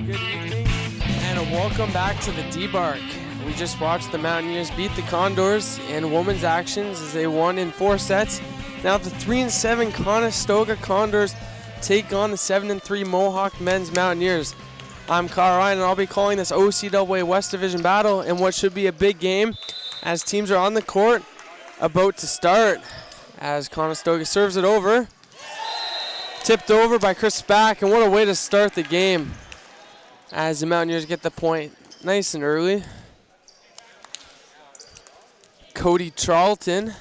Good evening and welcome back to the D-Bark. We just watched the Mountaineers beat the Condors in women's actions as they won in 4 sets. Now the 3-7 Conestoga Condors take on the 7-3 Mohawk men's Mountaineers. I'm Kyle Ryan and I'll be calling this OCAA West Division battle in what should be a big game as teams are on the court about to start. As Conestoga serves it over. Tipped over by Chris Spack, and what a way to start the game as the Mountaineers get the point nice and early. Cody Charlton.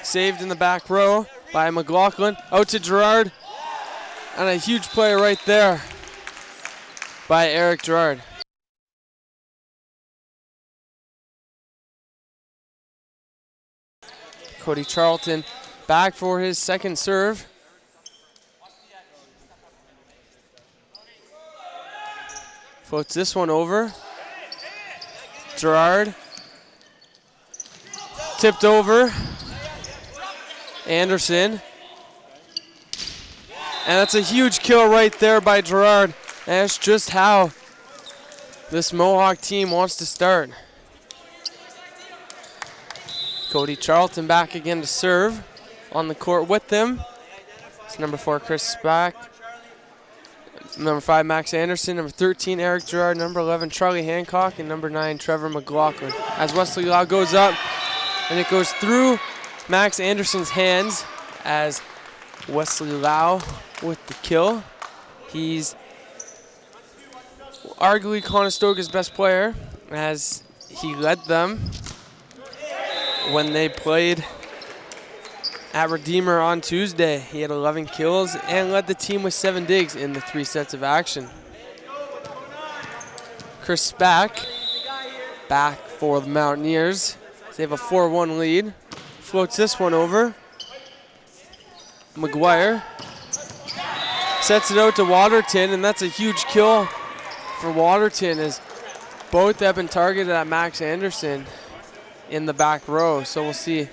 Saved in the back row by McLaughlin. Out to Gerard. And a huge play right there by Eric Gerard. Cody Charlton back for his second serve. Floats this one over. Gerard. Tipped over. Anderson. And that's a huge kill right there by Gerard. And that's just how this Mohawk team wants to start. Cody Charlton back again to serve on the court with them. It's number 4, Chris Spack. Number 5, Max Anderson. Number 13, Eric Gerard. Number 11, Charlie Hancock. And number 9, Trevor McLaughlin. As Wesley Lau goes up, and it goes through Max Anderson's hands as Wesley Lau with the kill. He's arguably Conestoga's best player as he led them when they played at Redeemer on Tuesday. He had 11 kills and led the team with 7 digs in the 3 sets of action. Chris Spack back for the Mountaineers. They have a 4-1 lead. Floats this one over. McGuire sets it out to Waterton, and that's a huge kill for Waterton as both have been targeted at Max Anderson in the back row. So we'll see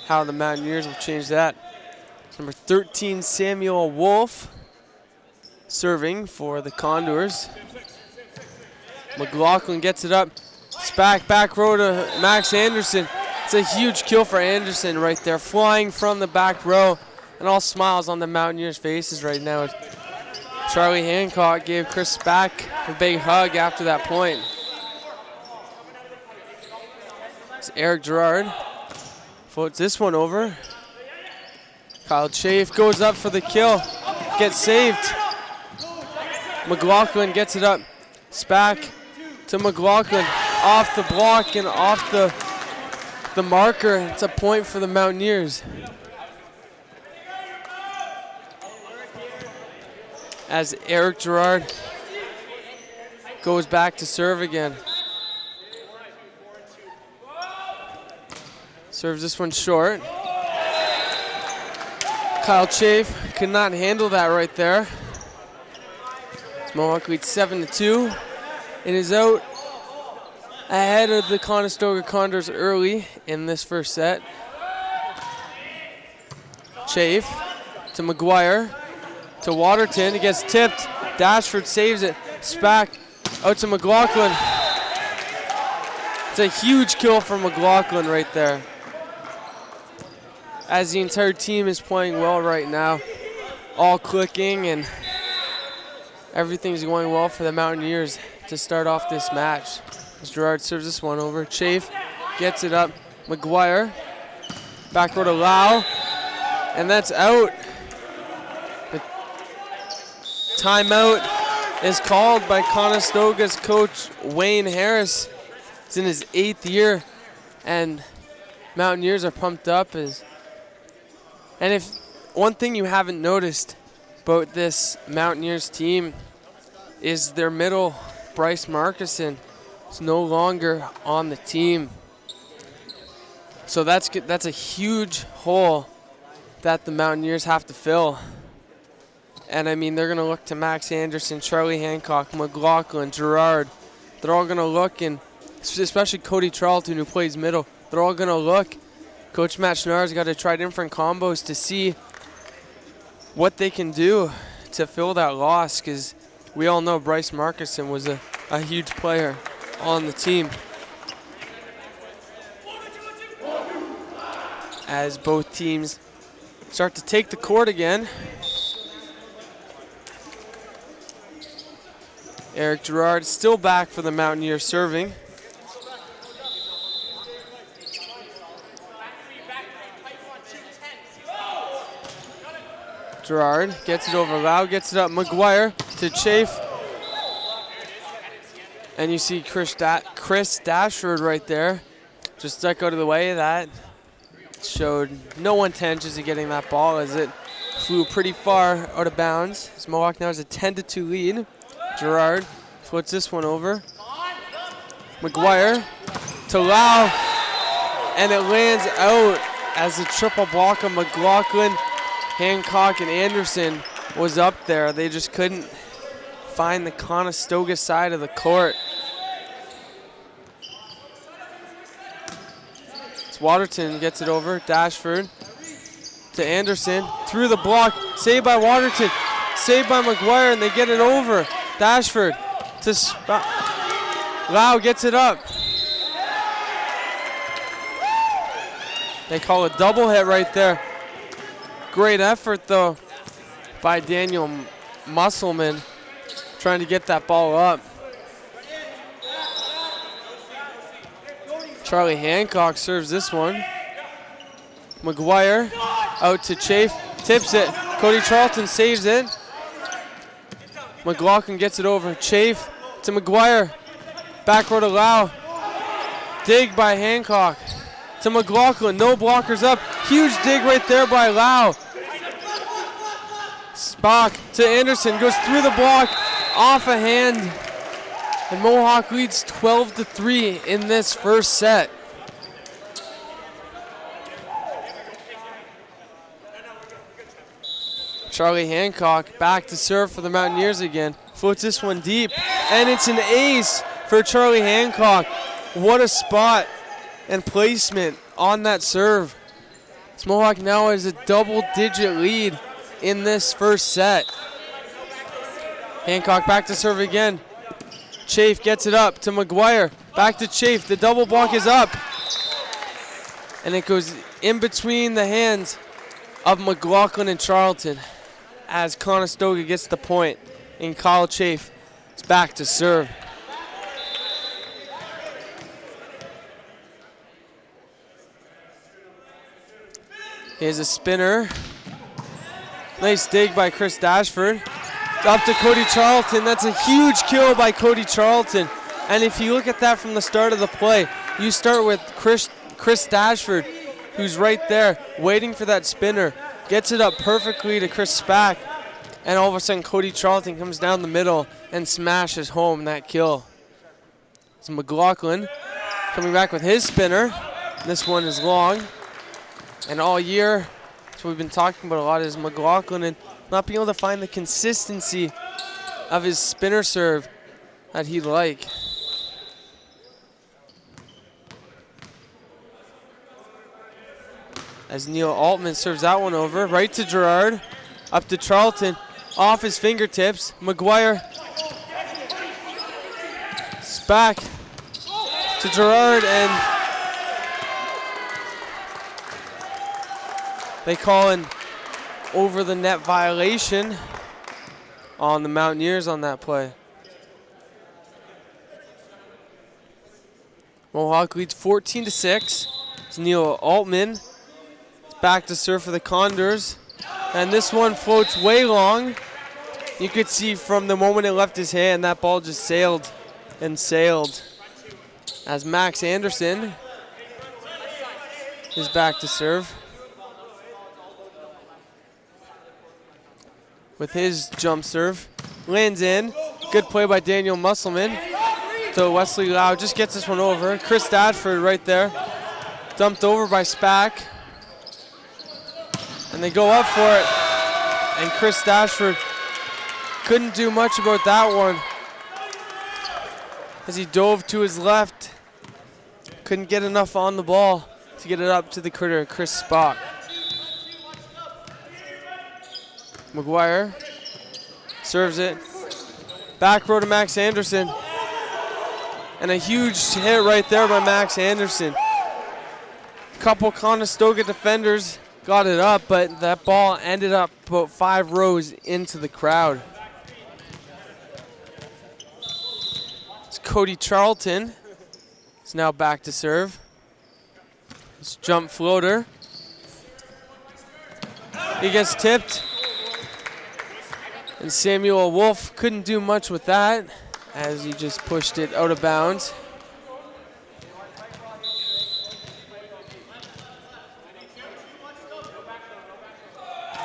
how the Mountaineers will change that. Number 13, Samuel Wolf, serving for the Condors. McLaughlin gets it up. Spack back row to Max Anderson. It's a huge kill for Anderson right there, flying from the back row. And all smiles on the Mountaineers' faces right now. Charlie Hancock gave Chris Spack a big hug after that point. It's Eric Gerard. Floats this one over. Kyle Chafe goes up for the kill. Gets saved. McLaughlin gets it up. Spack to McLaughlin. Off the block and off the marker. It's a point for the Mountaineers. As Eric Gerard goes back to serve again. Serves this one short. Kyle Chafe could not handle that right there. Mohawk leads 7-2. It is out ahead of the Conestoga Condors early in this first set. Chafe to McGuire. To Waterton, it gets tipped. Dashford saves it. Spack out to McLaughlin. It's a huge kill for McLaughlin right there. As the entire team is playing well right now. All clicking and everything's going well for the Mountaineers to start off this match. As Gerard serves this one over. Chafe gets it up. McGuire. Back row to Lau. And that's out. Timeout is called by Conestoga's coach, Wayne Harris. It's in his 8th year, and Mountaineers are pumped up. And if one thing you haven't noticed about this Mountaineers team is their middle, Bryce Markison, is no longer on the team. So that's a huge hole that the Mountaineers have to fill. And I mean, they're going to look to Max Anderson, Charlie Hancock, McLaughlin, Gerard. They're all going to look and especially Cody Charlton, who plays middle. They're all going to look. Coach Matt Schnarr's got to try different combos to see what they can do to fill that loss, because we all know Bryce Markison was a huge player on the team. As both teams start to take the court again. Eric Gerard still back for the Mountaineers serving. Gerard gets it over Lau, gets it up McGuire to Chafe. And you see Chris Dashford right there. Just stuck out of the way. That showed no intentions of getting that ball as it flew pretty far out of bounds. As Mohawk now has a 10-2 lead. Gerard floats this one over. McGuire to Lau, and it lands out as a triple block of McLaughlin, Hancock, and Anderson was up there. They just couldn't find the Conestoga side of the court. It's Waterton gets it over. Dashford to Anderson. Through the block. Saved by Waterton. Saved by McGuire, and they get it over. Dashford to Lau gets it up. They call a double hit right there. Great effort, though, by Daniel Musselman trying to get that ball up. Charlie Hancock serves this one. McGuire out to Chafe, tips it. Cody Charlton saves it. McLaughlin gets it over. Chafe to McGuire. Back row to Lau. Dig by Hancock to McLaughlin. No blockers up. Huge dig right there by Lau. Spock to Anderson. Goes through the block. Off a hand. And Mohawk leads 12-3 in this first set. Charlie Hancock back to serve for the Mountaineers again. Floats this one deep, and it's an ace for Charlie Hancock. What a spot and placement on that serve. This Mohawk now has a double-digit lead in this first set. Hancock back to serve again. Chafe gets it up to McGuire. Back to Chafe. The double block is up. And it goes in between the hands of McLaughlin and Charlton as Conestoga gets the point. And Kyle Chafe is back to serve. Here's a spinner. Nice dig by Chris Dashford. Up to Cody Charlton. That's a huge kill by Cody Charlton. And if you look at that from the start of the play, you start with Chris Dashford, who's right there waiting for that spinner. Gets it up perfectly to Chris Spack. And all of a sudden, Cody Charlton comes down the middle and smashes home that kill. It's McLaughlin coming back with his spinner. This one is long. And all year, that's what we've been talking about a lot, is McLaughlin and not being able to find the consistency of his spinner serve that he'd like. As Neil Altman serves that one over, right to Gerard, up to Charlton, off his fingertips. McGuire, back to Gerard, and they call an over the net violation on the Mountaineers on that play. Mohawk leads 14-6. It's Neil Altman. It's back to serve for the Condors. And this one floats way long. You could see from the moment it left his hand, that ball just sailed and sailed. As Max Anderson is back to serve. With his jump serve. Lands in. Good play by Daniel Musselman. To Wesley Lau. Just gets this one over. Chris Dashford right there. Dumped over by Spack. And they go up for it. And Chris Dashford couldn't do much about that one as he dove to his left couldn't get enough on the ball to get it up to the critter, Chris Spock. McGuire serves it. Back row to Max Anderson. And a huge hit right there by Max Anderson. Couple Conestoga defenders got it up, but that ball ended up about 5 rows into the crowd. It's Cody Charlton. It's now back to serve. This jump floater. He gets tipped. And Samuel Wolf couldn't do much with that as he just pushed it out of bounds.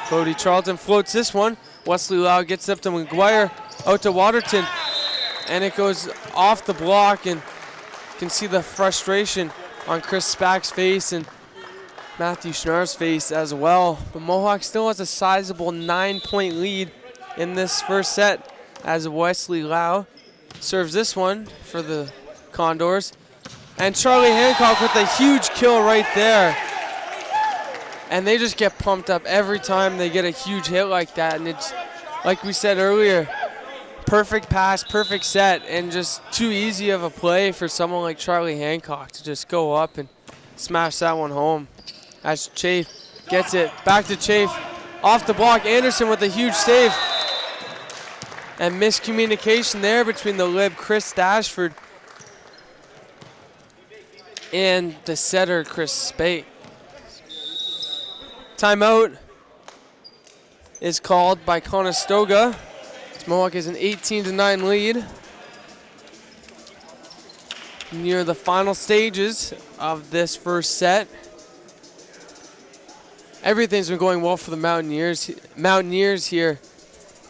Cody Charlton floats this one. Wesley Lau gets up to McGuire, out to Waterton, and it goes off the block, and you can see the frustration on Chris Spack's face and Matthew Schnarr's face as well. But Mohawk still has a sizable 9-point lead in this first set as Wesley Lau serves this one for the Condors. And Charlie Hancock with a huge kill right there. And they just get pumped up every time they get a huge hit like that. And it's, like we said earlier, perfect pass, perfect set, and just too easy of a play for someone like Charlie Hancock to just go up and smash that one home. As Chafe gets it, back to Chafe, off the block, Anderson with a huge save. And miscommunication there between the lib, Chris Dashford, and the setter, Chris Spate. Timeout is called by Conestoga. Mohawk is an 18-9 lead. Near the final stages of this first set. Everything's been going well for the Mountaineers here,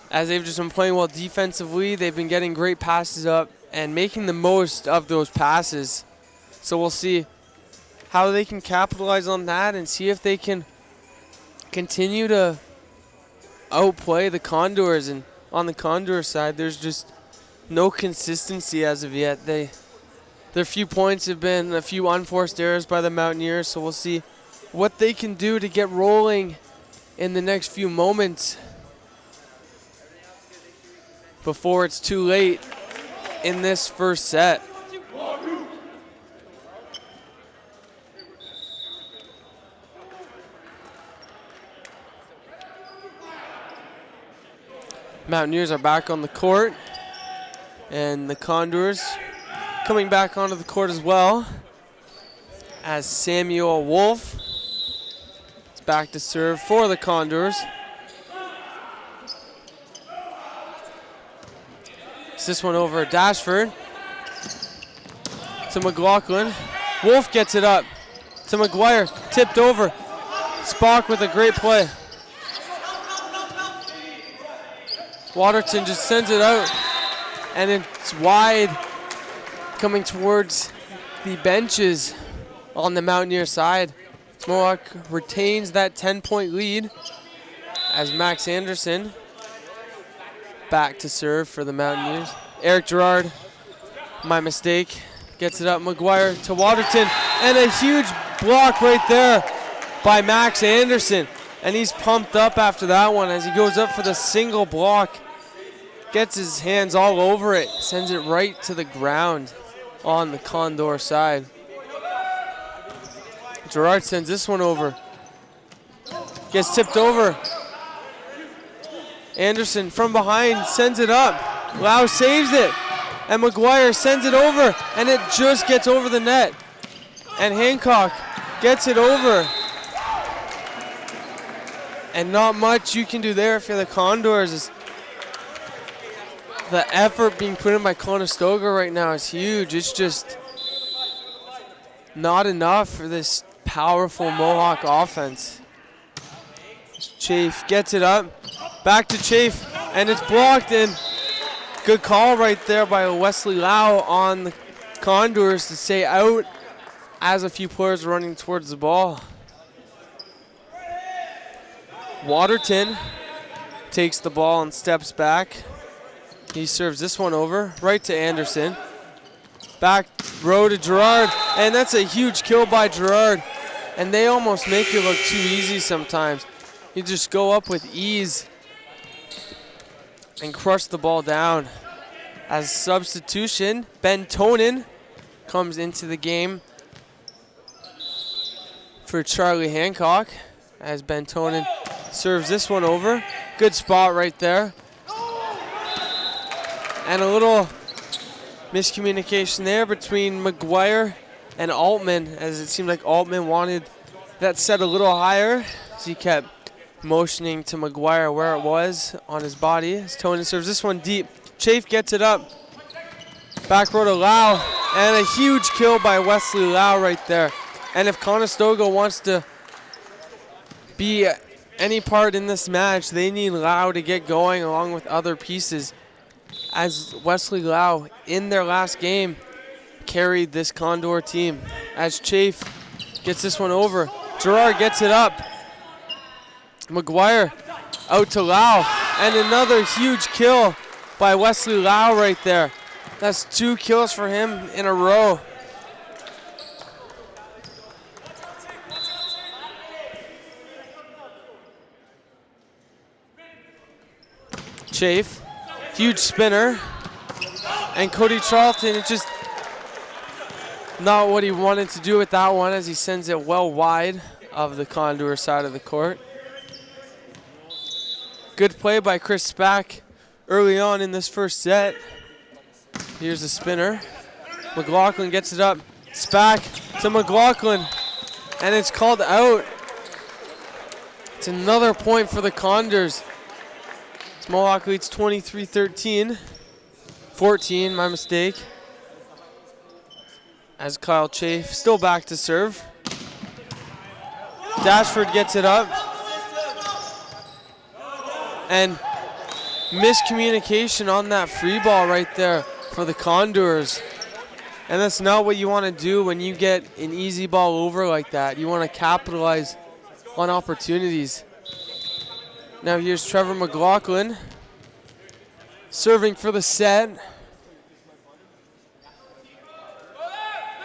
as they've just been playing well defensively. They've been getting great passes up and making the most of those passes. So we'll see how they can capitalize on that and see if they can continue to outplay the Condors. And on the Condor side, there's just no consistency as of yet. Their few points have been a few unforced errors by the Mountaineers, so we'll see what they can do to get rolling in the next few moments before it's too late in this first set. Mountaineers are back on the court, and the Condors coming back onto the court as well, as Samuel Wolf is back to serve for the Condors. It's this one over Dashford to McLaughlin. Wolf gets it up to McGuire, tipped over. Spock with a great play. Waterton just sends it out, and it's wide, coming towards the benches on the Mountaineer side. Mohawk retains that 10-point lead as Max Anderson back to serve for the Mountaineers. Eric Gerard, my mistake, gets it up. McGuire to Waterton, and a huge block right there by Max Anderson. And he's pumped up after that one as he goes up for the single block. Gets his hands all over it, sends it right to the ground on the Condor side. Gerard sends this one over. Gets tipped over. Anderson from behind sends it up. Lau saves it. And McGuire sends it over, and it just gets over the net. And Hancock gets it over. And not much you can do there if you're the Condors. The effort being put in by Conestoga right now is huge. It's just not enough for this powerful Mohawk offense. Chafe gets it up. Back to Chafe, and it's blocked in. Good call right there by Wesley Lau on the Condors to stay out as a few players are running towards the ball. Waterton takes the ball and steps back. He serves this one over right to Anderson. Back Row to Gerard, and that's a huge kill by Gerard. And they almost make it look too easy sometimes. You just go up with ease and crush the ball down. As substitution, Ben Tonin comes into the game for Charlie Hancock, as Ben Tonin serves this one over. Good spot right there. And a little miscommunication there between McGuire and Altman, as it seemed like Altman wanted that set a little higher, as he kept motioning to McGuire where it was on his body. As Tonin serves this one deep. Chafe gets it up. Back row to Lau, and a huge kill by Wesley Lau right there. And if Conestoga wants to be any part in this match, they need Lau to get going along with other pieces, as Wesley Lau in their last game carried this Condor team. As Chafe gets this one over, Gerard gets it up. McGuire out to Lau, and another huge kill by Wesley Lau right there. That's 2 kills for him in a row. Chafe, huge spinner, and Cody Charlton, it's just not what he wanted to do with that one, as he sends it well wide of the Condor side of the court. Good play by Chris Spack early on in this first set. Here's the spinner. McLaughlin gets it up. Spack to McLaughlin, and it's called out. It's another point for the Condors. Mohawk leads 23-13. 14, my mistake. As Kyle Chafe still back to serve. Dashford gets it up. And miscommunication on that free ball right there for the Condors. And that's not what you want to do when you get an easy ball over like that. You want to capitalize on opportunities. Now here's Trevor McLaughlin serving for the set.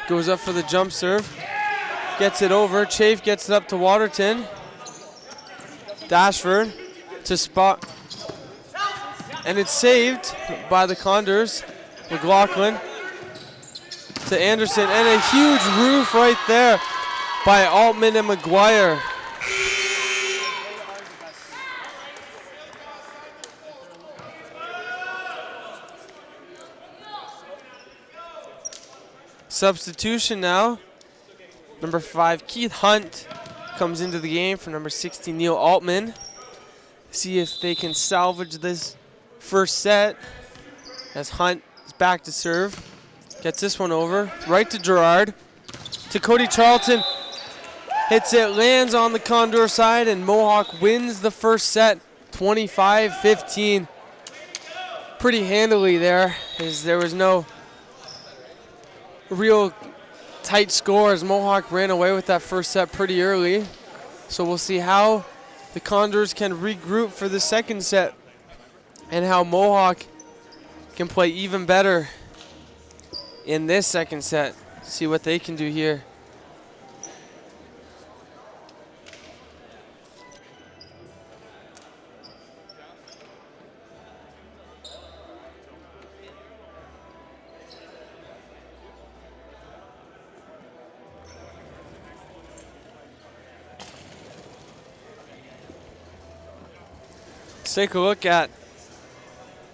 Goes up for the jump serve. Gets it over. Chafe gets it up to Waterton. Dashford to spot. And it's saved by the Condors. McLaughlin to Anderson. And a huge roof right there by Altman and McGuire. Substitution now. Number 5, Keith Hunt comes into the game for number 16, Neil Altman. See if they can salvage this first set, as Hunt is back to serve. Gets this one over, right to Gerard. To Cody Charlton. Hits it, lands on the Condor side, and Mohawk wins the first set, 25-15. Pretty handily there, as there was no real tight score, as Mohawk ran away with that first set pretty early. So we'll see how the Condors can regroup for the second set, and how Mohawk can play even better in this second set. See what they can do here. Let's take a look at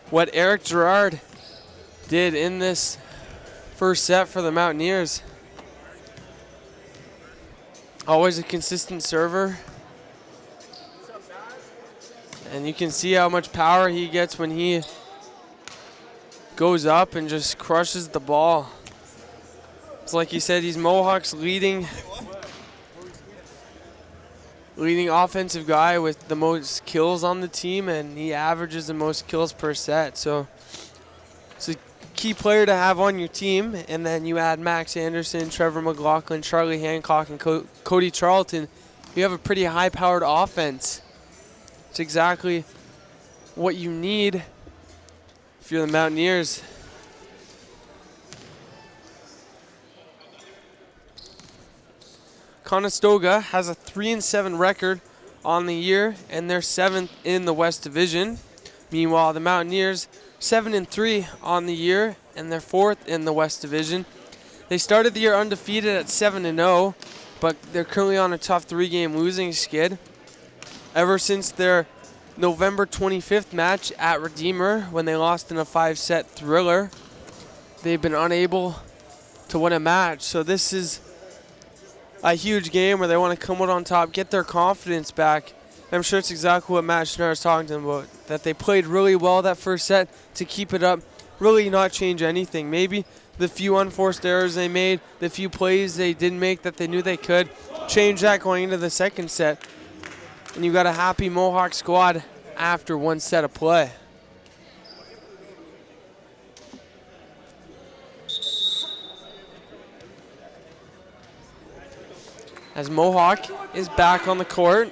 what Eric Gerard did in this first set for the Mountaineers. Always a consistent server. And you can see how much power he gets when he goes up and just crushes the ball. It's like you said, he's Mohawk's leading offensive guy with the most kills on the team, and he averages the most kills per set. So it's a key player to have on your team. And then you add Max Anderson, Trevor McLaughlin, Charlie Hancock, and Cody Charlton. You have a pretty high-powered offense. It's exactly what you need if you're the Mountaineers. Conestoga has a 3-7 record on the year, and they're 7th in the West Division. Meanwhile, the Mountaineers 7-3 on the year, and they're 4th in the West Division. They started the year undefeated at 7-0, but they're currently on a tough 3-game losing skid. Ever since their November 25th match at Redeemer, when they lost in a 5-set thriller, they've been unable to win a match. So this is a huge game where they want to come out on top, get their confidence back. I'm sure it's exactly what Matt Schnarr is talking to them about, that they played really well that first set to keep it up, really not change anything. Maybe the few unforced errors they made, the few plays they didn't make that they knew they could, change that going into the second set. And you got a happy Mohawk squad after one set of play. As Mohawk is back on the court.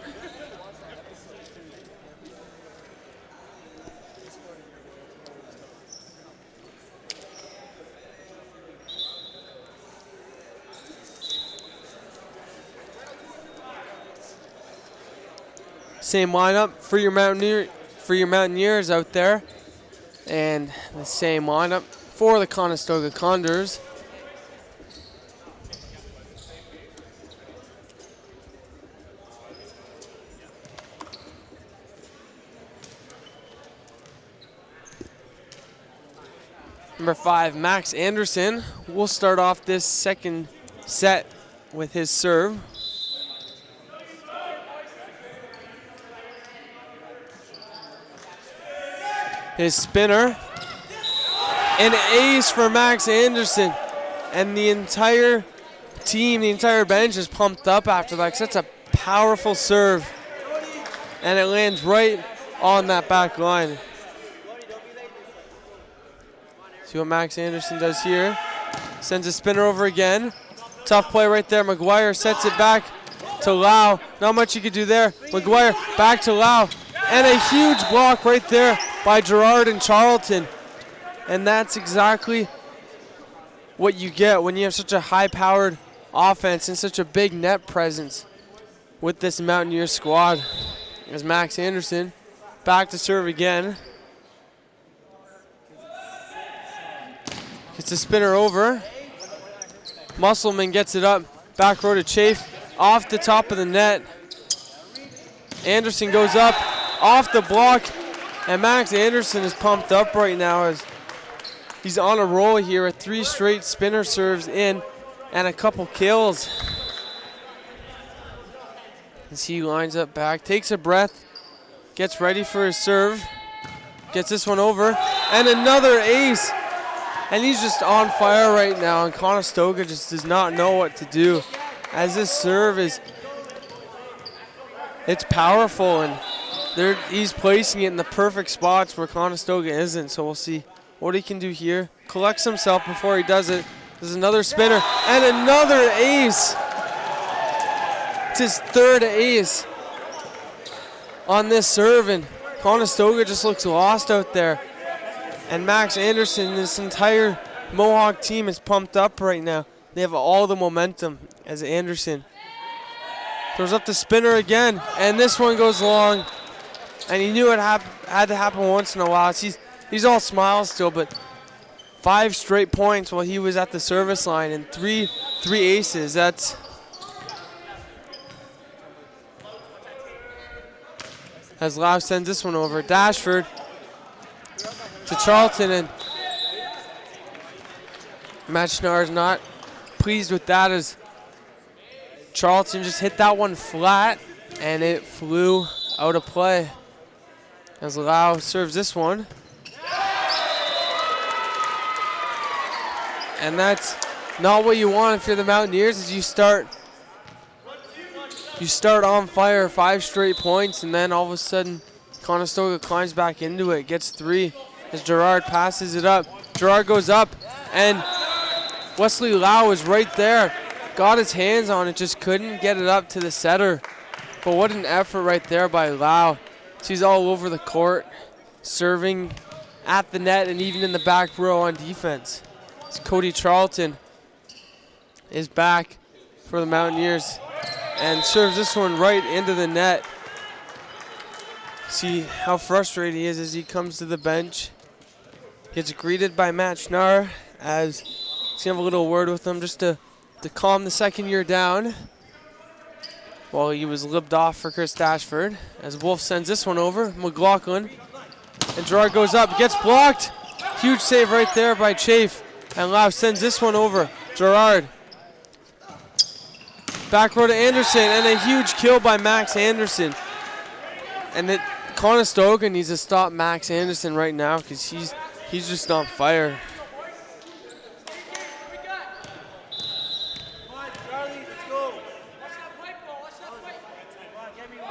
Same lineup for your Mountaineers out there, and the same lineup for the Conestoga Condors. Number 5, Max Anderson, will start off this second set with his serve. His spinner, an ace for Max Anderson. And the entire team, the entire bench is pumped up after that, 'cause that's a powerful serve. And it lands right on that back line. See what Max Anderson does here. Sends a spinner over again. Tough play right there. McGuire sets it back to Lau. Not much you could do there. McGuire back to Lau. And a huge block right there by Gerard and Charlton. And that's exactly what you get when you have such a high-powered offense and such a big net presence with this Mountaineer squad. As Max Anderson back to serve again. Gets a spinner over. Musselman gets it up. Back row to Chafe. Off the top of the net. Anderson goes up. Off the block. And Max Anderson is pumped up right now as he's on a roll here with 3 straight spinner serves in and a couple kills. As he lines up back, takes a breath, gets ready for his serve, gets this one over, and another ace. And he's just on fire right now, and Conestoga just does not know what to do. As this serve is, it's powerful, and he's placing it in the perfect spots where Conestoga isn't, so we'll see what he can do here. Collects himself before he does it. There's another spinner, and another ace. It's his 3rd ace on this serve, and Conestoga just looks lost out there. And Max Anderson, this entire Mohawk team is pumped up right now. They have all the momentum as Anderson throws up the spinner again, and this one goes long. And he knew it had to happen once in a while. He's all smiles still, but 5 straight points while he was at the service line and three aces. That's as Lau sends this one over. Dashford to Charlton, and Matt Schnarr is not pleased with that as Charlton just hit that one flat and it flew out of play. As Lau serves this one. And that's not what you want if you're the Mountaineers, is you start on fire, 5 straight points, and then all of a sudden Conestoga climbs back into it, gets 3 as Gerard passes it up. Gerard goes up, and Wesley Lau is right there. Got his hands on it, just couldn't get it up to the setter. But what an effort right there by Lau. She's all over the court, serving at the net and even in the back row on defense. Cody Charlton is back for the Mountaineers. and serves this one right into the net. See how frustrated he is as he comes to the bench. Gets greeted by Matt Schnarr as he's gonna have a little word with him just to calm the second year down. While he was libbed off for Chris Dashford. As Wolf sends this one over, McLaughlin. And Gerard goes up, gets blocked. Huge save right there by Chafe. And Lau sends this one over, Gerard. Back row to Anderson, and a huge kill by Max Anderson. And Conestoga needs to stop Max Anderson right now because he's just on fire.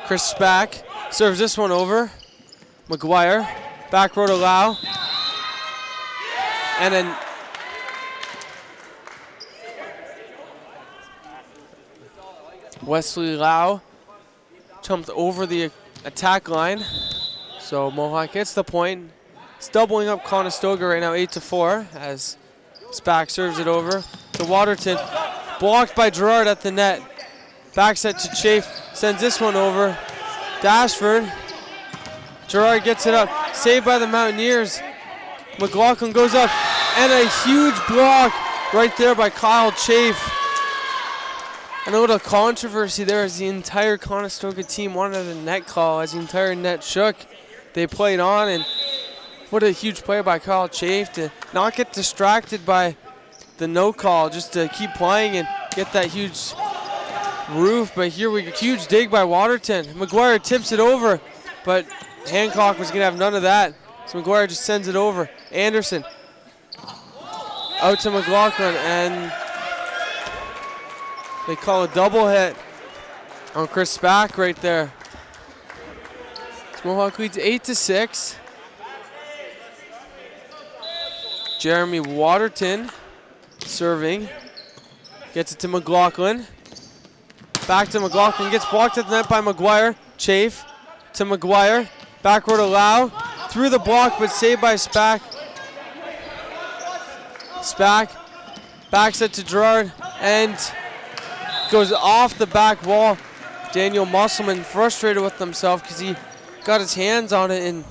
Chris Spack serves this one over. McGuire, back row to Lau. And then Wesley Lau jumped over the attack line. So Mohawk gets the point. It's doubling up Conestoga right now, 8-4, as Spack serves it over to Waterton. Blocked by Gerard at the net. Back set to Chafe, sends this one over. Dashford. Gerard gets it up. Saved by the Mountaineers. McLaughlin goes up. And a huge block right there by Kyle Chafe. And a little controversy there as the entire Conestoga team wanted a net call as the entire net shook. They played on, and what a huge play by Kyle Chafe to not get distracted by the no call, just to keep playing and get that huge roof. But here we go, huge dig by Waterton. McGuire tips it over, but Hancock was gonna have none of that. So McGuire just sends it over. Anderson out to McLaughlin, and they call a double hit on Chris Spack right there. So Mohawk leads 8-6. Jeremy Waterton serving. Gets it to McLaughlin. Back to McLaughlin. Gets blocked at the net by McGuire. Chafe to McGuire. Back row to Lau. Through the block, but saved by Spack. Spack. Back set to Gerard. And goes off the back wall. Daniel Musselman frustrated with himself because he got his hands on it and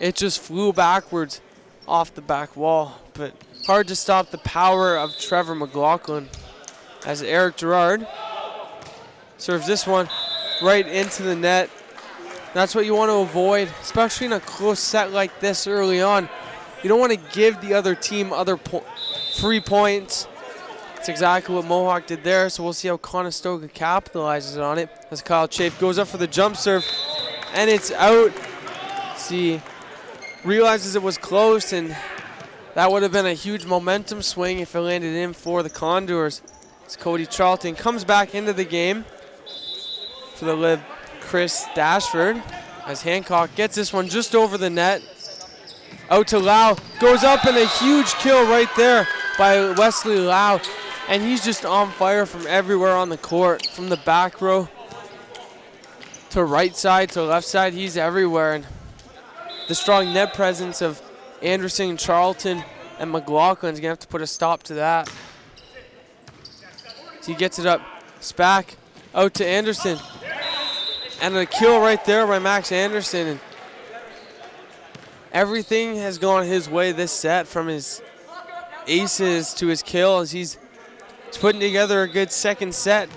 it just flew backwards off the back wall. But hard to stop the power of Trevor McLaughlin as Eric Gerard serves this one right into the net. That's what you want to avoid, especially in a close set like this early on. You don't want to give the other team free points. That's exactly what Mohawk did there, so we'll see how Conestoga capitalizes on it as Kyle Chafe goes up for the jump serve, and it's out. See, realizes it was close, and that would have been a huge momentum swing if it landed in for the Condors. As Cody Charlton comes back into the game for the lib Chris Dashford, as Hancock gets this one just over the net. Out to Lau, goes up, and a huge kill right there by Wesley Lau. And he's just on fire from everywhere on the court, from the back row to right side to left side. He's everywhere. And the strong net presence of Anderson, Charlton, and McLaughlin is going to have to put a stop to that. So he gets it up. Spack out to Anderson. And a kill right there by Max Anderson. And everything has gone his way this set, from his aces to his kills. He's putting together a good second set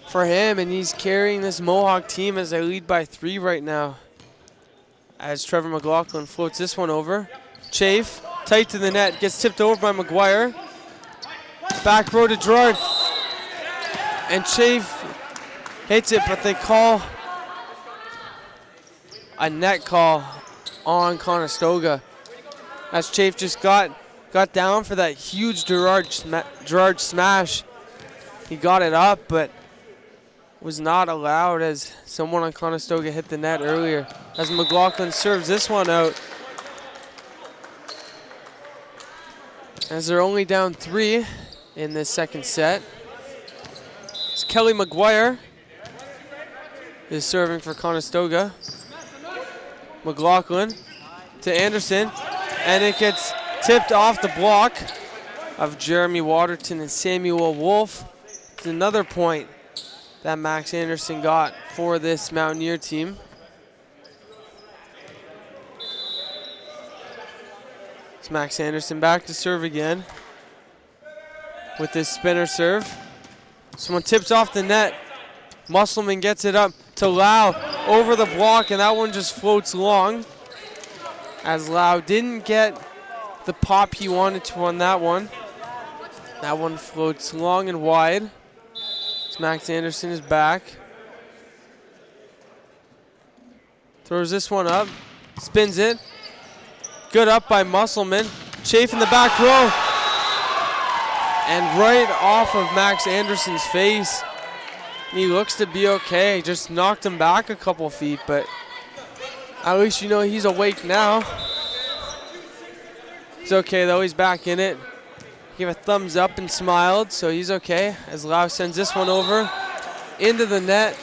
for him, and he's carrying this Mohawk team as they lead by 3 right now. As Trevor McLaughlin floats this one over. Chafe, tight to the net, gets tipped over by McGuire. Back row to Gerard. And Chafe hits it, but they call a net call on Conestoga. As Chafe just got down for that huge Gerard smash. He got it up, but was not allowed as someone on Conestoga hit the net earlier. As McLaughlin serves this one out. As they're only down 3 in this second set. It's Kelly McGuire is serving for Conestoga. McLaughlin to Anderson, and it gets tipped off the block of Jeremy Waterton and Samuel Wolf. It's another point that Max Anderson got for this Mountaineer team. It's Max Anderson back to serve again with this spinner serve. This one tips off the net. Musselman gets it up to Lau over the block, and that one just floats long, as Lau didn't get the pop he wanted to on that one. That one floats long and wide. So Max Anderson is back. Throws this one up, spins it. Good up by Musselman. Chafe in the back row. And right off of Max Anderson's face. He looks to be okay. Just knocked him back a couple feet, but at least you know he's awake now. He's okay though, he's back in it. Gave a thumbs up and smiled, so he's okay. As Lau sends this one over into the net.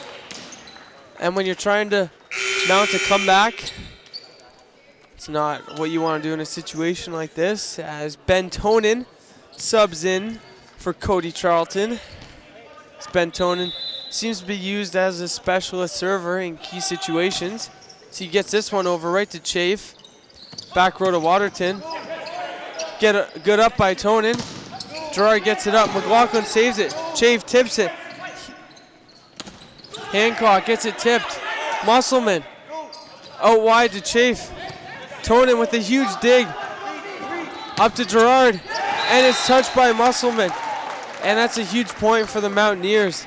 And when you're trying to mount a comeback, it's not what you want to do in a situation like this, as Ben Tonin subs in for Cody Charlton. As Ben Tonin seems to be used as a specialist server in key situations. So he gets this one over right to Chafe. Back row to Waterton. Good up by Tonin. Gerard gets it up. McLaughlin saves it. Chafe tips it. Hancock gets it tipped. Musselman out wide to Chafe. Tonin with a huge dig. Up to Gerard. And it's touched by Musselman. And that's a huge point for the Mountaineers.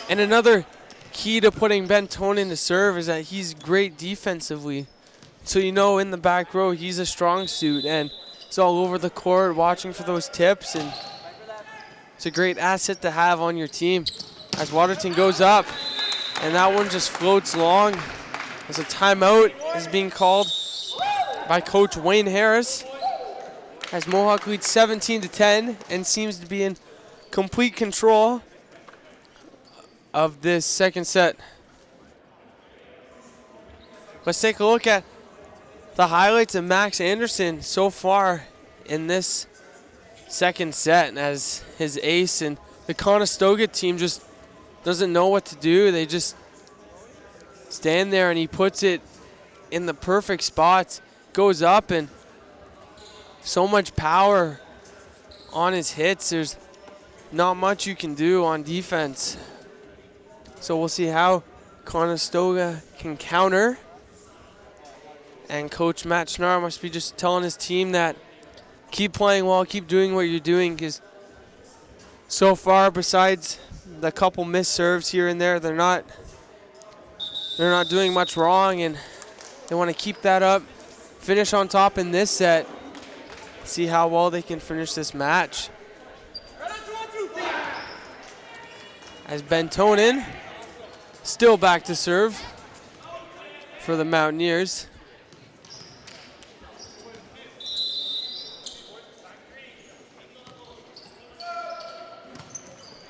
And another key to putting Ben Tonin to serve is that he's great defensively. So you know in the back row he's a strong suit, and he's all over the court watching for those tips, and it's a great asset to have on your team. As Waterton goes up, and that one just floats long. As a timeout is being called by Coach Wayne Harris, as Mohawk leads 17-10 and seems to be in complete control of this second set. Let's take a look at the highlights of Max Anderson so far in this second set, as his ace and the Conestoga team just doesn't know what to do. They just stand there and he puts it in the perfect spots, goes up, and so much power on his hits. There's not much you can do on defense. So we'll see how Conestoga can counter. And Coach Matt Schnarr must be just telling his team that keep playing well, keep doing what you're doing, because so far, besides the couple missed serves here and there, they're not doing much wrong, and they want to keep that up, finish on top in this set, see how well they can finish this match. As Ben Tonin still back to serve for the Mountaineers.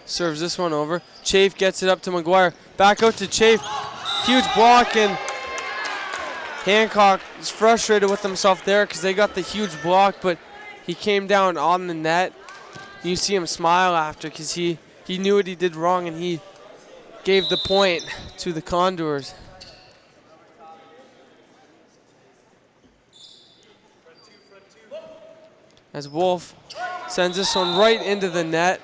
Serves this one over. Chafe gets it up to McGuire. Back out to Chafe. Huge block, and Hancock is frustrated with himself there because they got the huge block, but he came down on the net. You see him smile after because he knew what he did wrong, and he gave the point to the Condors. As Wolf sends this one right into the net,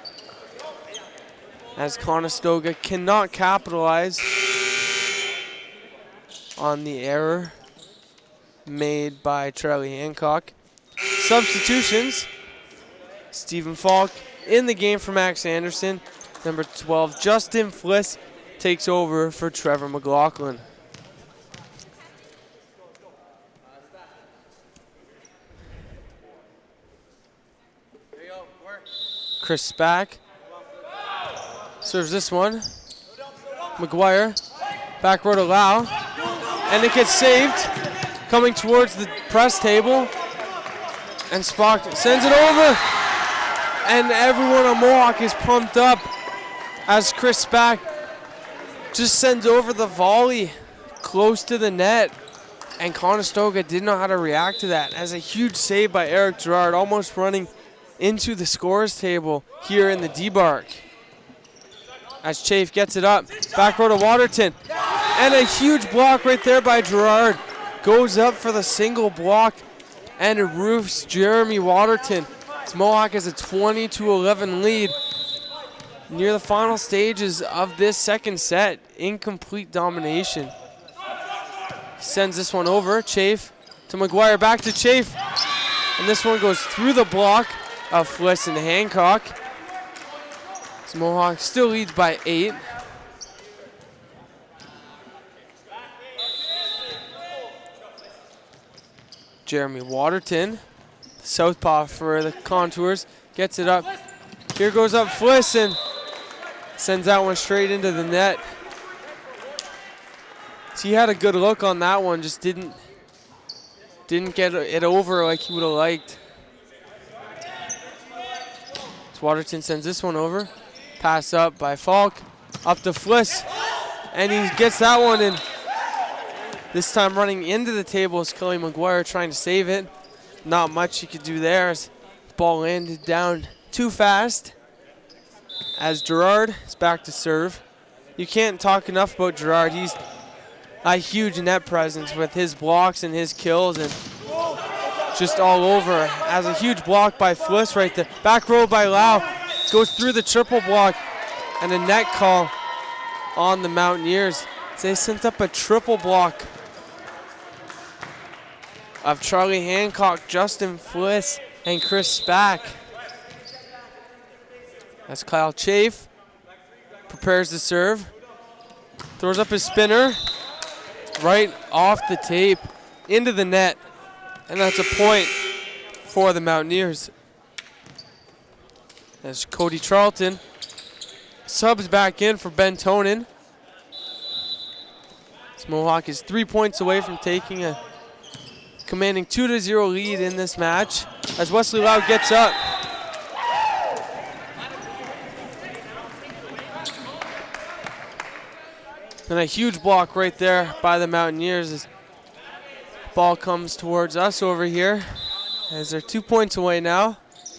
as Conestoga cannot capitalize on the error made by Charlie Hancock. Substitutions. Stephen Falk in the game for Max Anderson. Number 12, Justin Fliss takes over for Trevor McLaughlin. Chris Spack serves this one. McGuire, back row to Lau, and it gets saved. Coming towards the press table, and Spock sends it over, and everyone on Mohawk is pumped up as Chris Spack just sends over the volley close to the net, and Conestoga didn't know how to react to that, as a huge save by Eric Gerard, almost running into the scores table here in the D-Bark. as Chafe gets it up. Back row to Waterton. And a huge block right there by Gerard. Goes up for the single block and it roofs Jeremy Waterton. Mohawk has a 20-11 lead. Near the final stages of this second set, incomplete domination. Sends this one over, Chafe to McGuire, back to Chafe. And this one goes through the block of Fliss and Hancock. So Mohawk still leads by 8. Jeremy Waterton, southpaw for the Contours, gets it up. Here goes up Fliss and sends that one straight into the net. So he had a good look on that one, just didn't get it over like he would have liked. So Waterton sends this one over. Pass up by Falk, up to Fliss, and he gets that one in. This time running into the table is Kelly McGuire trying to save it. Not much he could do there as the ball landed down too fast. As Gerard is back to serve. You can't talk enough about Gerard. He's a huge net presence with his blocks and his kills and just all over. As a huge block by Fliss right there. Back row by Lau. Goes through the triple block and a net call on the Mountaineers. They sent up a triple block of Charlie Hancock, Justin Fliss, and Chris Spack. As Kyle Chafe prepares to serve. Throws up his spinner. Right off the tape into the net. And that's a point for the Mountaineers. As Cody Charlton subs back in for Ben Tonin. This Mohawk is 3 points away from taking a commanding 2-0 lead in this match as Wesley Lau gets up. And a huge block right there by the Mountaineers as ball comes towards us over here as they're 2 points away now.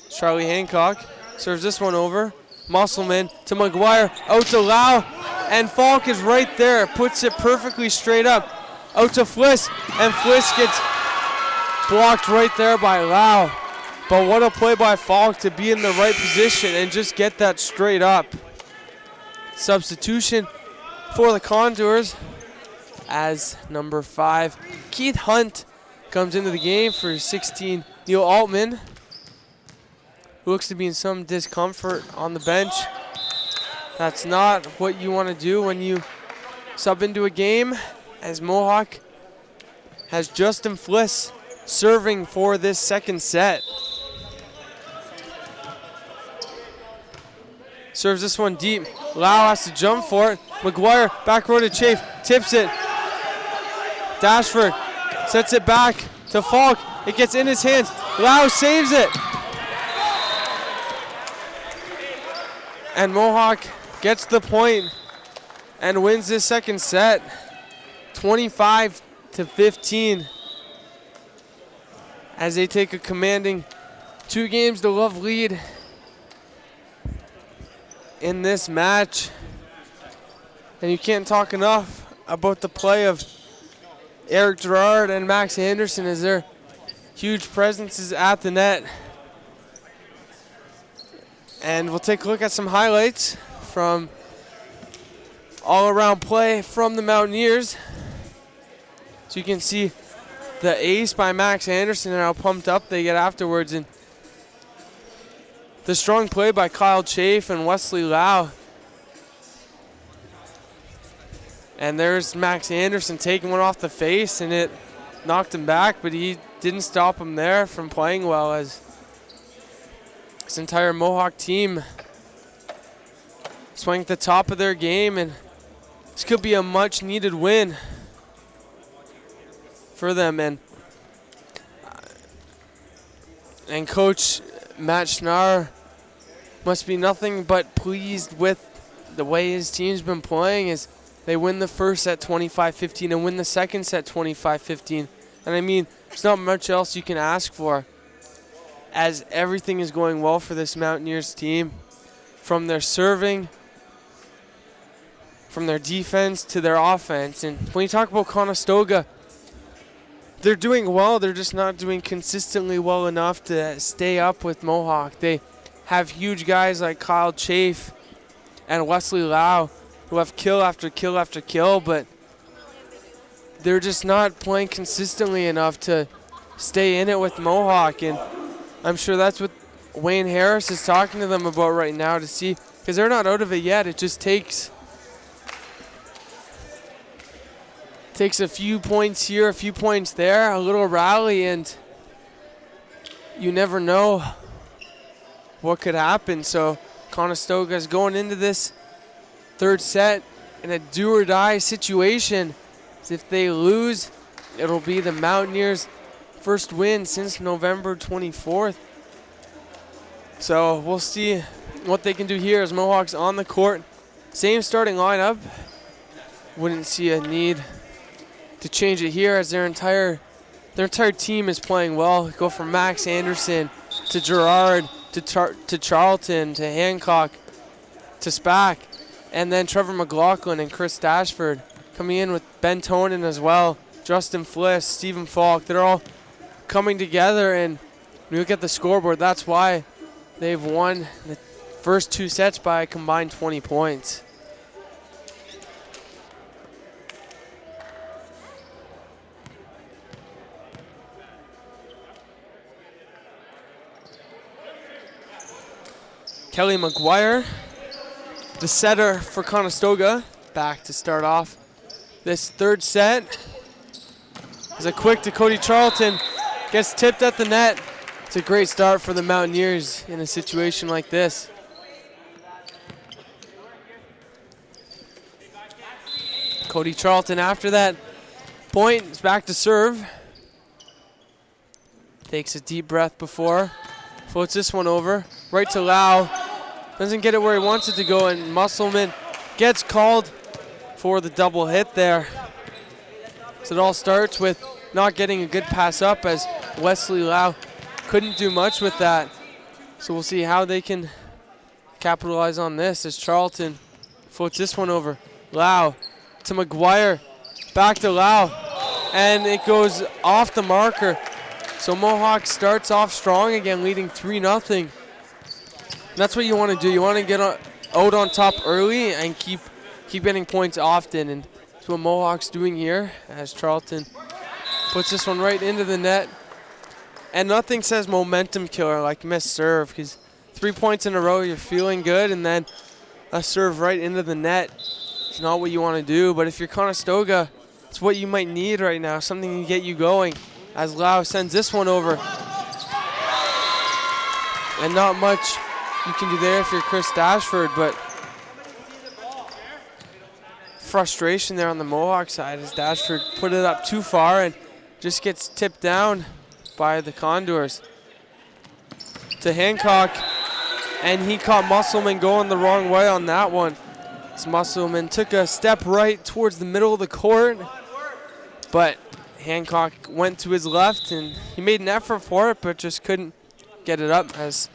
Charlie Hancock serves this one over. Musselman to McGuire, out to Lau, and Falk is right there, puts it perfectly straight up. Out to Fliss, and Fliss gets blocked right there by Lau. But what a play by Falk to be in the right position and just get that straight up. Substitution for the Contours as number 5, Keith Hunt, comes into the game for 16, Neil Altman, who looks to be in some discomfort on the bench. That's not what you want to do when you sub into a game, as Mohawk has Justin Fliss serving for this second set. Serves this one deep. Lau has to jump for it. McGuire, back row to Chafe, tips it. Dashford sets it back to Falk. It gets in his hands. Lau saves it. And Mohawk gets the point and wins this second set, 25-15, as they take a commanding 2-0 lead in this match. And you can't talk enough about the play of Eric Gerard and Max Anderson as their huge presences at the net. And we'll take a look at some highlights from all-around play from the Mountaineers. So you can see the ace by Max Anderson and how pumped up they get afterwards. And the strong play by Kyle Chafe and Wesley Lau. And there's Max Anderson taking one off the face, and it knocked him back, but he didn't stop him there from playing well, as this entire Mohawk team swung at the top of their game, and this could be a much needed win for them. And Coach Matt Schnarr must be nothing but pleased with the way his team's been playing, as they win the first set 25-15 and win the second set 25-15. And I mean, there's not much else you can ask for, as everything is going well for this Mountaineers team, from their serving from their defense to their offense. And when you talk about Conestoga, they're doing well. They're just not doing consistently well enough to stay up with Mohawk. They have huge guys like Kyle Chafe and Wesley Lau who have kill after kill after kill, but they're just not playing consistently enough to stay in it with Mohawk. And I'm sure that's what Wayne Harris is talking to them about right now to see, because they're not out of it yet. It just takes a few points here, a few points there, a little rally, and you never know what could happen. So Conestoga is going into this third set in a do-or-die situation. If they lose, it'll be the Mountaineers' first win since November 24th. So we'll see what they can do here as Mohawk's on the court. Same starting lineup. Wouldn't see a need to change it here as their entire team is playing well. Go from Max Anderson to Gerard to Charlton to Hancock to Spack, and then Trevor McLaughlin and Chris Dashford coming in with Ben Tonin as well, Justin Fliss, Stephen Falk. They're all coming together, and when you look at the scoreboard, that's why they've won the first two sets by a combined 20 points. Kelly McGuire, the setter for Conestoga, back to start off this third set. As a quick to Cody Charlton, gets tipped at the net. It's a great start for the Mountaineers in a situation like this. Cody Charlton after that point is back to serve. Takes a deep breath before, floats this one over, right to Lau. Doesn't get it where he wants it to go, and Musselman gets called for the double hit there. So it all starts with not getting a good pass up, as Wesley Lau couldn't do much with that. So we'll see how they can capitalize on this as Charlton floats this one over. Lau to McGuire, back to Lau, and it goes off the marker. So Mohawk starts off strong again, leading 3-0. That's what you want to do. You want to get out on top early and keep getting points often, and that's what Mohawk's doing here as Charlton puts this one right into the net. And nothing says momentum killer like missed serve, because 3 points in a row, you're feeling good, and then a serve right into the net is not what you want to do. But if you're Conestoga, it's what you might need right now, something to get you going, as Lau sends this one over. And not much you can do there if you're Chris Dashford, but frustration there on the Mohawk side as Dashford put it up too far and just gets tipped down by the Condors. To Hancock, and he caught Musselman going the wrong way on that one. As Musselman took a step right towards the middle of the court, but Hancock went to his left and he made an effort for it, but just couldn't get it up as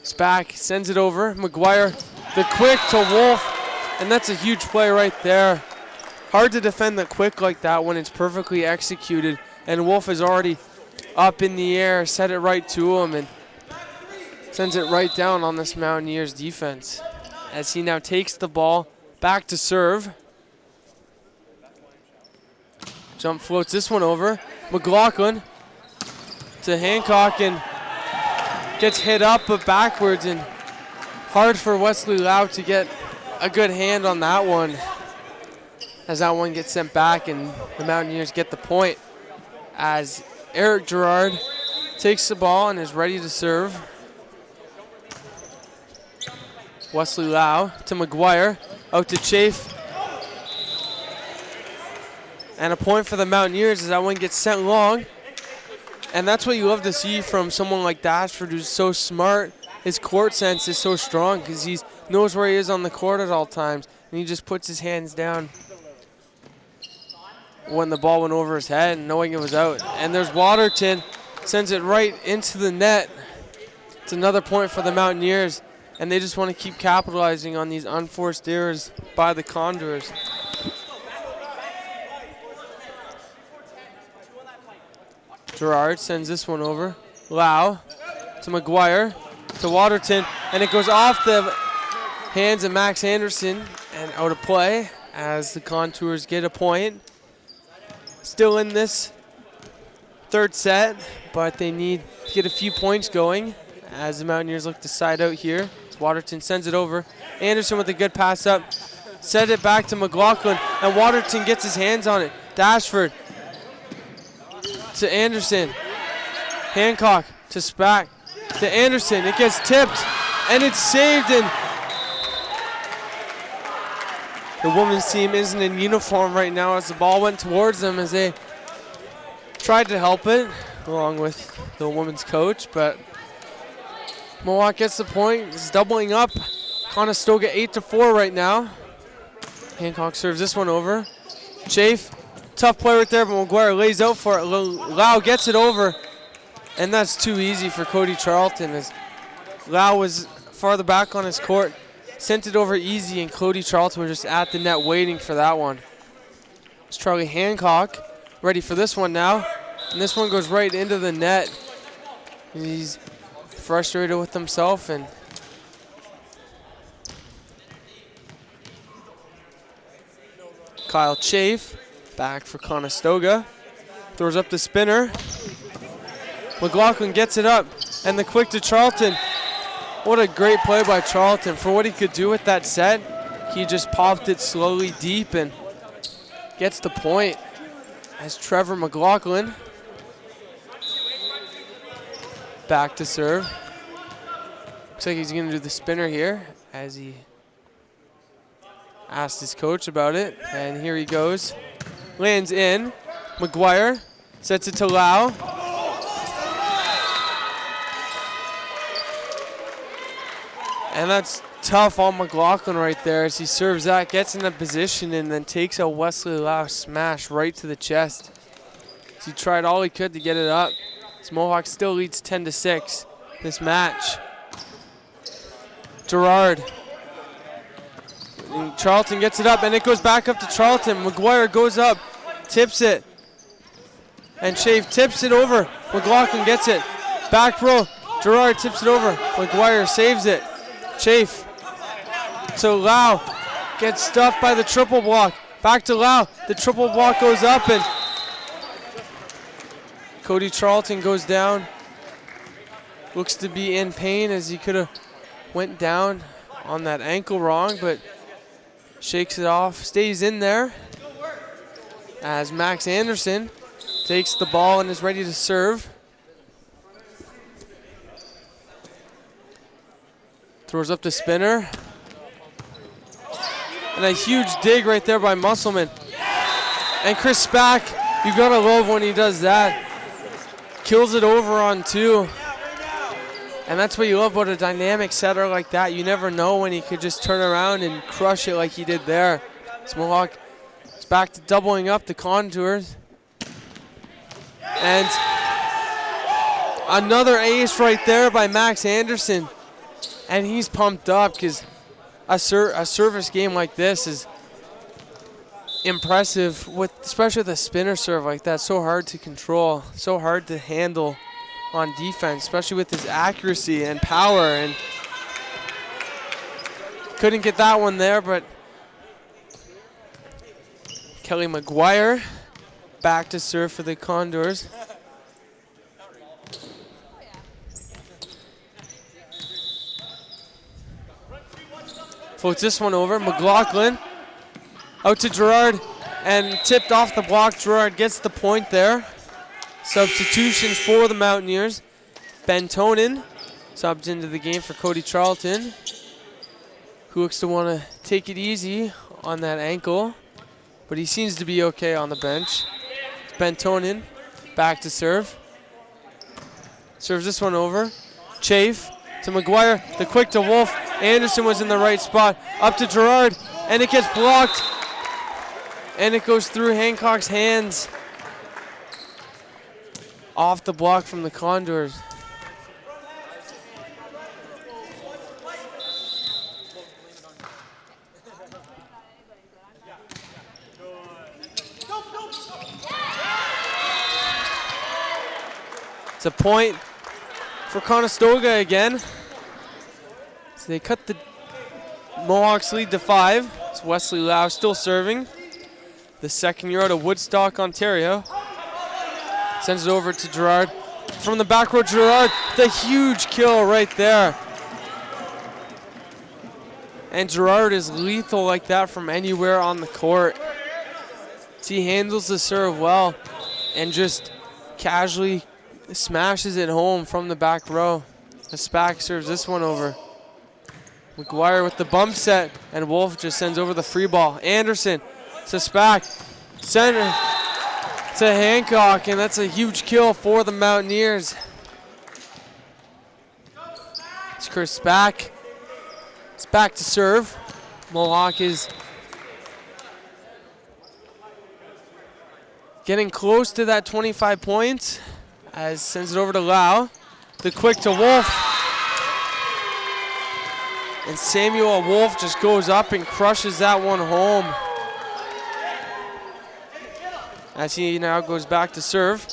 Spack sends it over. McGuire, the quick to Wolf, and that's a huge play right there. Hard to defend the quick like that when it's perfectly executed, and Wolf is already up in the air, set it right to him, and sends it right down on this Mountaineers defense as he now takes the ball back to serve. Jump floats this one over. McLaughlin to Hancock, and gets hit up but backwards, and hard for Wesley Lau to get a good hand on that one as that one gets sent back, and the Mountaineers get the point as Eric Gerard takes the ball and is ready to serve. Wesley Lau to McGuire, out to Chafe. And a point for the Mountaineers as that one gets sent long. And that's what you love to see from someone like Dashford, who's so smart. His court sense is so strong because he knows where he is on the court at all times. And he just puts his hands down when the ball went over his head, knowing it was out. And there's Waterton, sends it right into the net. It's another point for the Mountaineers. and they just want to keep capitalizing on these unforced errors by the Condors. Gerard sends this one over. Lau to McGuire, to Waterton, and it goes off the hands of Max Anderson and out of play as the Contours get a point. Still in this third set, but they need to get a few points going as the Mountaineers look to side out here. As Waterton sends it over. Anderson with a good pass up. Set it back to McLaughlin, and Waterton gets his hands on it. Dashford to Anderson. Hancock to Spack to Anderson. It gets tipped, and it's saved, and the women's team isn't in uniform right now as the ball went towards them as they tried to help it along with the women's coach, but Mohawk gets the point. It's doubling up. Conestoga 8-4 right now. Hancock serves this one over. Chafe, tough play right there, but McGuire lays out for it. Lau gets it over, and that's too easy for Cody Charlton as Lau was farther back on his court. Sent it over easy, and Cody Charlton was just at the net waiting for that one. It's Charlie Hancock ready for this one now, and this one goes right into the net. He's frustrated with himself, and Kyle Chafe back for Conestoga. Throws up the spinner. McLaughlin gets it up, and the quick to Charlton. What a great play by Charlton. For what he could do with that set, he just popped it slowly deep and gets the point as Trevor McLaughlin back to serve. Looks like he's going to do the spinner here as he asked his coach about it. And here he goes. Lands in. McGuire sets it to Lau. And that's tough on McLaughlin right there as he serves that, gets in a position, and then takes a Wesley Lau smash right to the chest. So he tried all he could to get it up. This Mohawk still leads 10-6 this match. Gerard. And Charlton gets it up, and it goes back up to Charlton. McGuire goes up, tips it. And Chafe tips it over. McLaughlin gets it. Back row. Gerard tips it over. McGuire saves it. Chafe. So Lau gets stuffed by the triple block. Back to Lau. The triple block goes up, and Cody Charlton goes down. Looks to be in pain as he could have went down on that ankle wrong, but shakes it off, stays in there as Max Anderson takes the ball and is ready to serve. Throws up the spinner. And a huge dig right there by Musselman. And Chris Spack, you gotta love when he does that. Kills it over on two. And that's what you love about a dynamic setter like that. You never know when he could just turn around and crush it like he did there. So Mohawk is back to doubling up the Contours. And another ace right there by Max Anderson. And he's pumped up because a service game like this is impressive, especially with a spinner serve like that. So hard to control, so hard to handle on defense, especially with his accuracy and power. And couldn't get that one there, but Kelly McGuire back to serve for the Condors. Floats this one over. McLaughlin out to Gerard and tipped off the block. Gerard gets the point there. Substitutions for the Mountaineers. Ben Tonin subs into the game for Cody Charlton, who looks to want to take it easy on that ankle, but he seems to be okay on the bench. It's Ben Tonin back to serve. Serves this one over. Chafe to McGuire. The quick to Wolf. Anderson was in the right spot. Up to Gerard, and it gets blocked. And it goes through Hancock's hands. Off the block from the Condors. It's a point for Conestoga again. So they cut the Mohawks lead to 5. It's Wesley Lau still serving. The second year out of Woodstock, Ontario. Sends it over to Gerard. From the back row, Gerard, the huge kill right there. And Gerard is lethal like that from anywhere on the court. He handles the serve well and just casually smashes it home from the back row. The SPAC serves this one over. McGuire with the bump set, and Wolf just sends over the free ball. Anderson to SPAC, center to Hancock, and that's a huge kill for the Mountaineers. It's Chris SPAC. SPAC to serve. Mohawk is getting close to that 25 points as sends it over to Lau. The quick to Wolf. And Samuel Wolf just goes up and crushes that one home. As he now goes back to serve.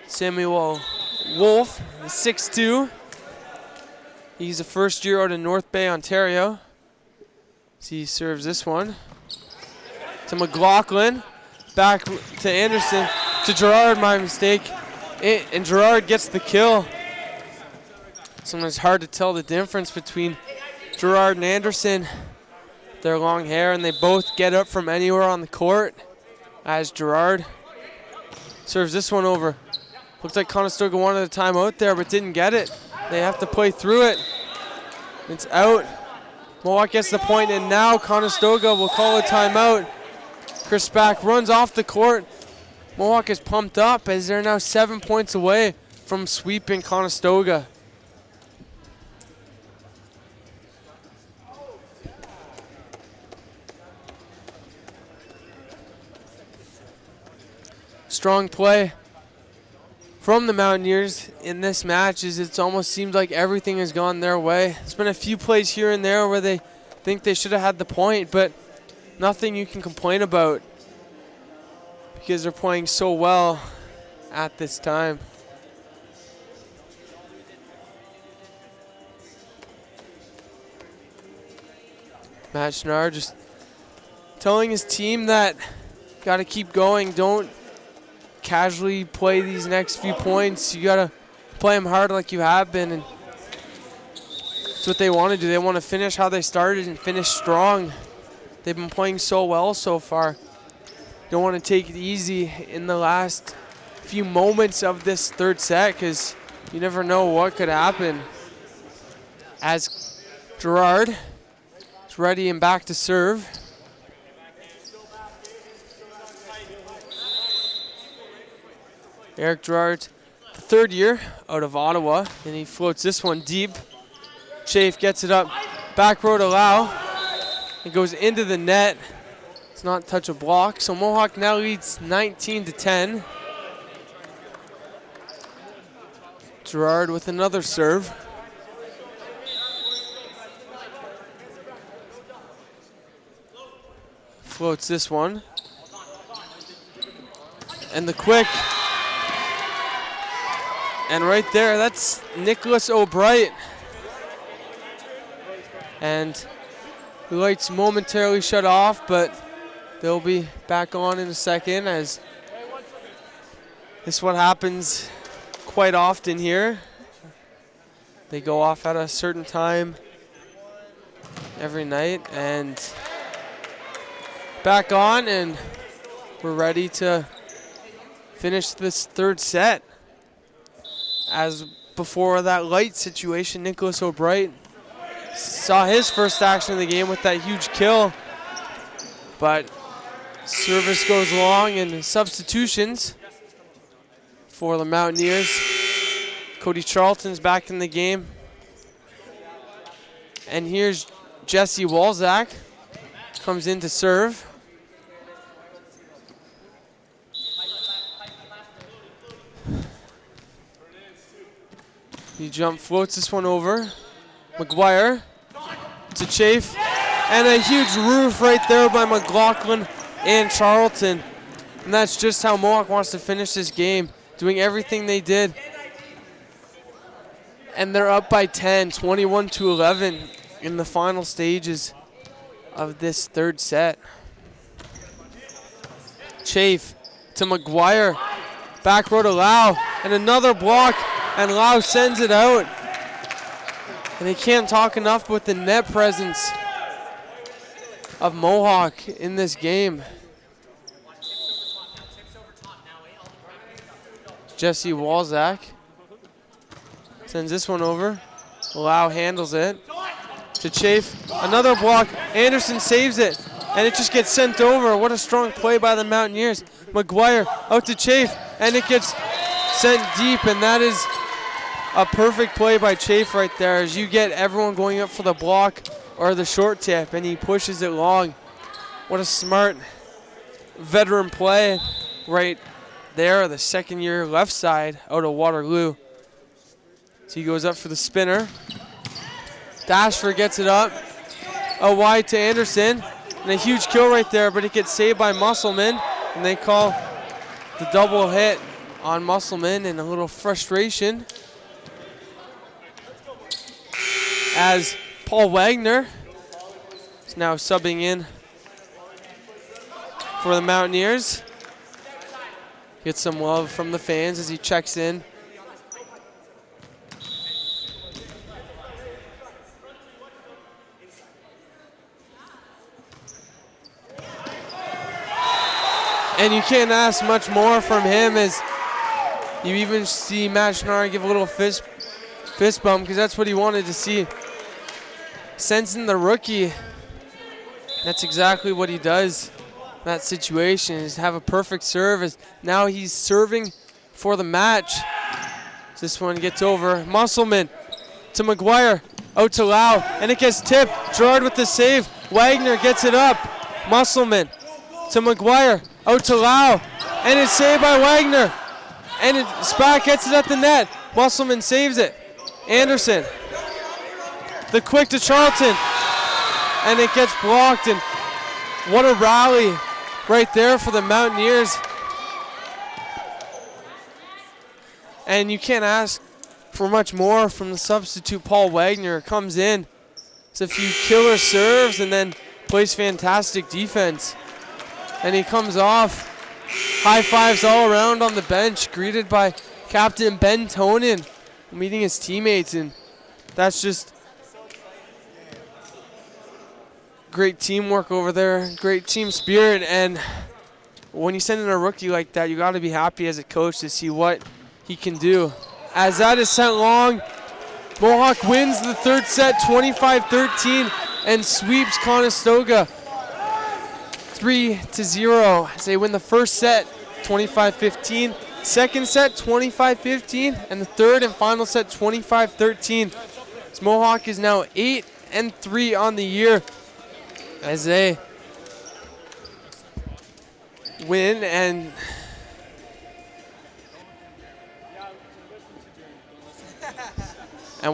Samuel Wolf is 6'2". He's a first year out of North Bay, Ontario. So he serves this one to McLaughlin. Back to Anderson, to Gerard, my mistake. And Gerard gets the kill. Sometimes it's hard to tell the difference between Gerard and Anderson. Their long hair, and they both get up from anywhere on the court. As Gerard serves this one over. Looks like Conestoga wanted a timeout there, but didn't get it. They have to play through it. It's out. Mohawk gets the point, and now Conestoga will call a timeout. Chris SPAC runs off the court. Mohawk is pumped up as they're now 7 points away from sweeping Conestoga. Strong play from the Mountaineers in this match as it's almost seemed like everything has gone their way. There's been a few plays here and there where they think they should have had the point, but nothing you can complain about because they're playing so well at this time. Matt Schnarr just telling his team that got to keep going. Don't casually play these next few points. You got to play them hard like you have been. And that's what they want to do. They want to finish how they started and finish strong. They've been playing so well so far. Don't want to take it easy in the last few moments of this third set because you never know what could happen. As Gerard is ready and back to serve. Eric Gerard, the third year out of Ottawa, and he floats this one deep. Chafe gets it up, back row to Lau. It goes into the net. It's not touch a block, so Mohawk now leads 19-10. Gerard with another serve. Floats this one. And the quick. And right there, that's Nicholas O'Bright. And the lights momentarily shut off, but they'll be back on in a second as this is what happens quite often here. They go off at a certain time every night and back on, and we're ready to finish this third set. As before that light situation, Nicholas O'Bright saw his first action of the game with that huge kill. But service goes long and substitutions for the Mountaineers. Cody Charlton's back in the game. And here's Jesse Walzak, comes in to serve. He jump floats this one over. McGuire to Chafe. And a huge roof right there by McLaughlin and Charlton. And that's just how Mohawk wants to finish this game. Doing everything they did And they're up by 10, 21-11 in the final stages of this third set. Chafe to McGuire. Back row to Lau. And another block. And Lau sends it out. And they can't talk enough with the net presence of Mohawk in this game. Jesse Walzak sends this one over. Lau handles it to Chafe. Another block. Anderson saves it. And it just gets sent over. What a strong play by the Mountaineers. McGuire out to Chafe. And it gets sent deep. And that is a perfect play by Chafe right there, as you get everyone going up for the block or the short tip. And he pushes it long. What a smart veteran play right there. The second year left side out of Waterloo. So he goes up for the spinner. Dashford gets it up. A wide to Anderson. And a huge kill right there, but it gets saved by Musselman. And they call the double hit on Musselman, and a little frustration as Paul Wagner is now subbing in for the Mountaineers. Gets some love from the fans as he checks in. And you can't ask much more from him, as you even see Matt Schnarr give a little fist bump, because that's what he wanted to see. Sensing the rookie, that's exactly what he does in that situation, is have a perfect serve. As now he's serving for the match. This one gets over. Musselman to McGuire, out to Lau, and it gets tipped. Gerard with the save. Wagner gets it up. Musselman to McGuire, out to Lau, and it's saved by Wagner. And Spack gets it at the net. Musselman saves it. Anderson, the quick to Charlton, and it gets blocked. And what a rally right there for the Mountaineers. And you can't ask for much more from the substitute. Paul Wagner comes in. It's a few killer serves and then plays fantastic defense. And he comes off. High fives all around on the bench, greeted by Captain Ben Tonin, meeting his teammates. And that's just great teamwork over there, great team spirit. And when you send in a rookie like that, you got to be happy as a coach to see what he can do. As that is sent long, Mohawk wins the third set 25-13 and sweeps Conestoga 3-0. As they win the first set 25-15, second set 25-15, and the third and final set 25-13. So Mohawk is now 8-3 on the year as they win. And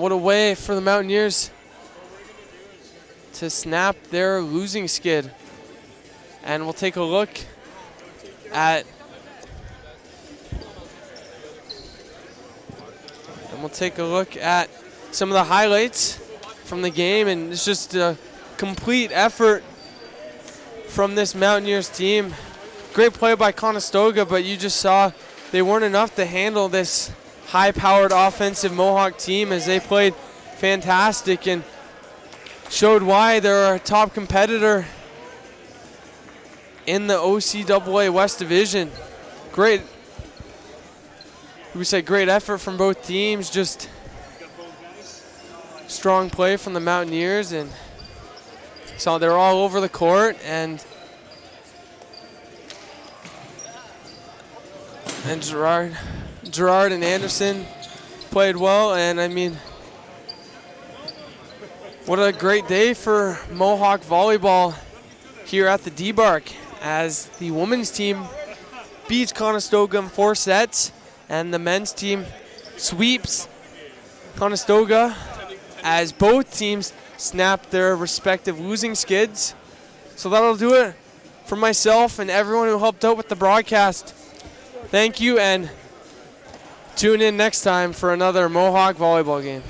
what a way for the Mountaineers to snap their losing skid. And we'll take a look at some of the highlights from the game. And it's just a complete effort from this Mountaineers team. Great play by Conestoga, but you just saw they weren't enough to handle this high-powered offensive Mohawk team, as they played fantastic and showed why they're a top competitor in the OCAA West Division. Great effort from both teams. Just strong play from the Mountaineers, and so they're all over the court. And Gerard and Anderson played well, and I mean, what a great day for Mohawk volleyball here at the D-Bark, as the women's team beats Conestoga in 4 sets, and the men's team sweeps Conestoga, as both teams snap their respective losing skids. So that'll do it for myself and everyone who helped out with the broadcast. Thank you, and Tune in next time for another Mohawk volleyball game.